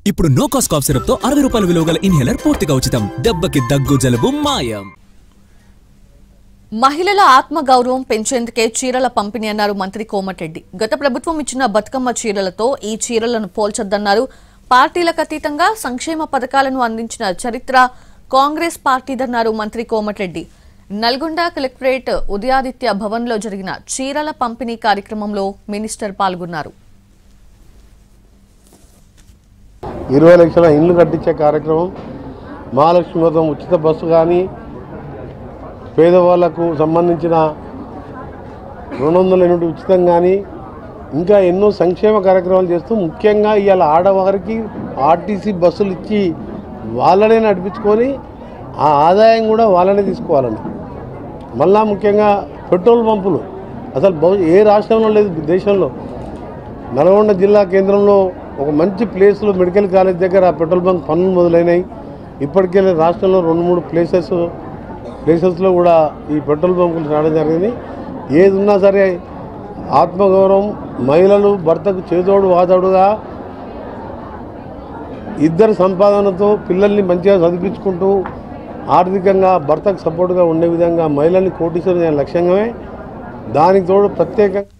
ఇప్పుడు no cost cough syrup తో 60 రూపాయల విలువ గల ఇన్హేలర్ పూర్తిగా ఉచితం. దెబ్బకి దగ్గు జలుబు మాయం. మహిళల ఆత్మగౌరవం పెంచేందుకే చీరల పంపిణీ అన్నారు మంత్రి కోమటిరెడ్డి. గత ప్రభుత్వం ఇచ్చిన బతుకమ్మ చీరలతో ఈ చీరలను పోల్చొద్దన్నారు. పార్టీలకు అతీతంగా సంక్షేమ పథకాలను అందించిన చరిత్ర కాంగ్రెస్ పార్టీదన్నారు మంత్రి కోమటిరెడ్డి. నల్గొండ కలెక్టరేట్ ఉదయాదిత్య భవన్లో జరిగిన చీరల పంపిణీ కార్యక్రమంలో మినిస్టర్ పాల్గొన్నారు. 20 లక్షల ఇండ్లు కట్టించే కార్యక్రమం, మహాలక్ష్మి పథకం ఉచిత బస్సు కానీ, పేదవాళ్లకు సంబంధించిన 200 యూనిట్ ఉచితం కానీ, ఇంకా ఎన్నో సంక్షేమ కార్యక్రమాలు చేస్తూ ముఖ్యంగా ఇవాళ ఆడవారికి ఆర్టీసీ బస్సులు ఇచ్చి వాళ్ళనే నడిపించుకొని ఆ ఆదాయం కూడా వాళ్ళనే తీసుకోవాలని. మళ్ళా ముఖ్యంగా పెట్రోల్ పంపులు అసలు ఏ రాష్ట్రంలో లేదు దేశంలో. నల్గొండ జిల్లా కేంద్రంలో ఒక మంచి ప్లేస్లో మెడికల్ కాలేజ్ దగ్గర పెట్రోల్ బంక్ పనులు మొదలైనవి. ఇప్పటికే రాష్ట్రంలో 2-3 ప్లేసెస్లో కూడా ఈ పెట్రోల్ బంకులు రావడం జరిగింది. ఏది ఉన్నా సరే ఆత్మగౌరవం, మహిళలు భర్తకు చేదోడు వాదోడుగా ఇద్దరు సంపాదనతో పిల్లల్ని మంచిగా చదివించుకుంటూ ఆర్థికంగా భర్తకు సపోర్టుగా ఉండే విధంగా మహిళల్ని కోటీశ్వరం లక్ష్యంగా దానికి తోడు ప్రత్యేకంగా